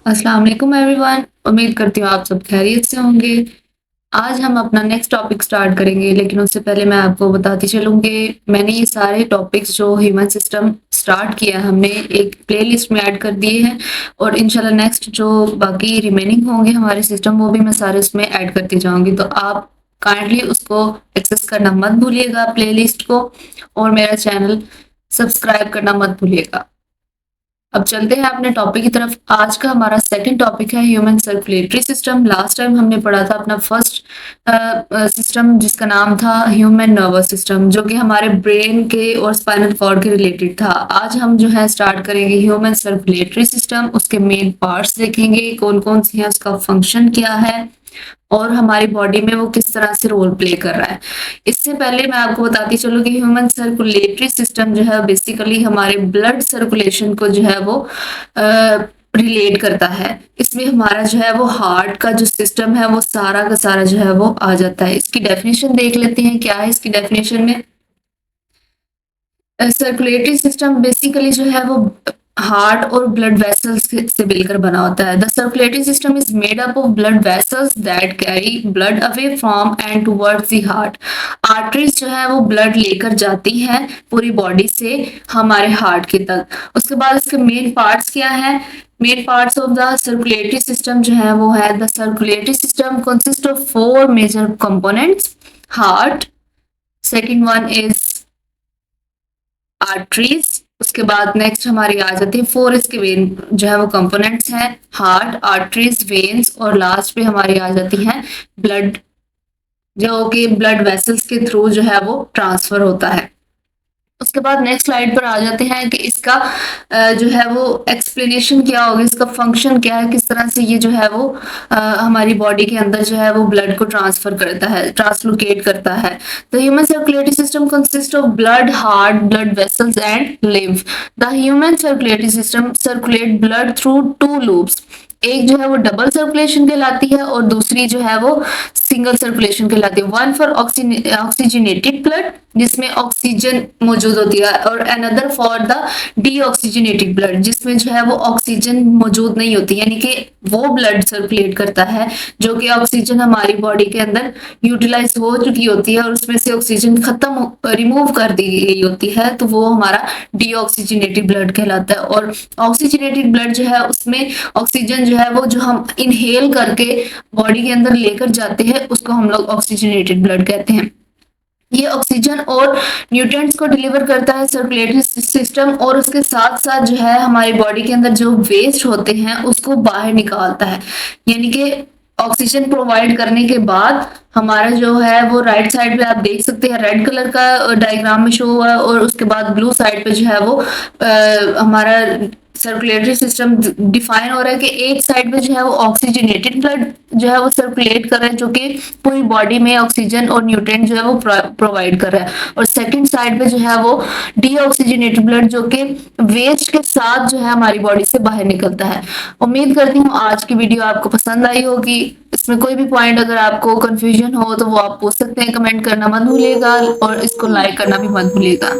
अस्सलाम वालेकुम एवरीवन। उम्मीद करती हूँ आप सब खैरियत से होंगे। आज हम अपना नेक्स्ट टॉपिक स्टार्ट करेंगे, लेकिन उससे पहले मैं आपको बताती चलूँ कि मैंने ये सारे टॉपिक्स जो ह्यूमन सिस्टम स्टार्ट किया हमने एक प्लेलिस्ट में ऐड कर दिए हैं, और इंशाल्लाह नेक्स्ट जो बाकी रिमेनिंग होंगे हमारे सिस्टम वो भी मैं सारे उसमें ऐड करती जाऊँगी। तो आप काइंडली उसको एक्सेस करना मत भूलिएगा प्लेलिस्ट को, और मेरा चैनल सब्सक्राइब करना मत भूलिएगा। अब चलते हैं अपने टॉपिक की तरफ। आज का हमारा सेकंड टॉपिक है human circulatory system. Last time हमने पढ़ा था अपना फर्स्ट सिस्टम जिसका नाम था ह्यूमन नर्वस सिस्टम, जो कि हमारे ब्रेन के और स्पाइनल कॉर्ड के रिलेटेड था। आज हम जो है स्टार्ट करेंगे ह्यूमन सर्कुलेटरी सिस्टम। उसके मेन पार्ट्स देखेंगे कौन कौन से हैं, उसका फंक्शन क्या है और हमारी बॉडी में वो किस तरह से रोल प्ले कर रहा है। इससे पहले मैं आपको बताती चलूँ कि ह्यूमन सर्कुलेटरी सिस्टम जो है बेसिकली हमारे ब्लड सर्कुलेशन को जो है वो रिलेट करता है। इसमें हमारा जो है वो हार्ट का जो सिस्टम है वो सारा का सारा जो है वो आ जाता है। इसकी डेफिनेशन देख लेते हैं, क्या है इसकी डेफिनेशन में। सर्कुलेटरी सिस्टम बेसिकली जो है वो हार्ट और ब्लड वेसल्स से मिलकर बना होता है। The circulatory system is made up of blood vessels that carry blood away from and towards the heart. Arteries जो है वो ब्लड लेकर जाती हैं पूरी बॉडी से हमारे हार्ट के तक। उसके बाद इसके मेन पार्ट्स क्या है। Main parts of the circulatory system जो है वो है, the circulatory system consist of 4 major components. Heart, second one is arteries. उसके बाद नेक्स्ट हमारी आ जाती है 4 इसके वेन जो है वो कंपोनेंट्स हैं, हार्ट, आर्टरीज, वेन्स, और लास्ट पे हमारी आ जाती है ब्लड, जो कि ब्लड वेसल्स के थ्रू जो है वो ट्रांसफर होता है। उसके बाद नेक्स्ट स्लाइड पर आ जाते हैं कि इसका जो है वो एक्सप्लेनेशन क्या होगा, इसका फंक्शन क्या है, किस तरह से ये जो है वो हमारी बॉडी के अंदर जो है वो ब्लड को ट्रांसफर करता है, ट्रांसलोकेट करता है। The human circulatory system consist of blood, heart, blood vessels and lymph. The human circulatory system circulate blood through 2 loops. एक जो है वो डबल सर्कुलेशन कहलाती है और दूसरी जो है वो सिंगल सर्कुलेशन कहलाती है। वन फॉर ऑक्सीजनेटेड ब्लड, जिसमें ऑक्सीजन मौजूद होती है, और another for the deoxygenated blood, जिसमें जो है वो ऑक्सीजन मौजूद नहीं होती, यानी कि वो ब्लड सर्कुलेट करता है जो कि ऑक्सीजन हमारी बॉडी के अंदर यूटिलाइज हो चुकी होती है और उसमें से ऑक्सीजन खत्म रिमूव कर दी गई होती है, तो वो हमारा डीऑक्सीजनेटेड ब्लड कहलाता है। और ऑक्सीजनेटेड ब्लड जो है उसमें ऑक्सीजन जो है वो जो हम इनहेल करके बॉडी के अंदर लेकर जाते हैं उसको हम लोग ऑक्सीजनेटेड ब्लड कहते हैं। ये ऑक्सीजन और न्यूट्रिएंट्स को डिलीवर करता है सर्कुलेटरी सिस्टम, और उसके साथ साथ जो है हमारी बॉडी के अंदर जो वेस्ट होते हैं उसको बाहर निकालता है। यानी कि ऑक्सीजन प्रोवाइड करने के बाद हमारा जो है वो राइट साइड पे आप देख सकते हैं रेड कलर का डायग्राम में शो हुआ है, और उसके बाद ब्लू साइड पे जो है वो हमारा सर्कुलेटरी सिस्टम डिफाइन हो रहा है कि एक साइड पे जो है वो ऑक्सीजनेटेड ब्लड जो है वो सर्कुलेट कर रहा है, जो कि पूरी बॉडी में ऑक्सीजन और न्यूट्रिएंट जो है वो प्रोवाइड कर रहा है, और सेकंड साइड पे जो है वो डीऑक्सीजनेटेड ब्लड जो कि वेस्ट के साथ जो है हमारी बॉडी से बाहर निकलता है। उम्मीद करती हूँ आज की वीडियो आपको पसंद आई होगी। इसमें कोई भी पॉइंट अगर आपको कंफ्यूजन हो तो वो आप पूछ सकते हैं, कमेंट करना मत भूलिएगा और इसको लाइक करना भी मत भूलिएगा।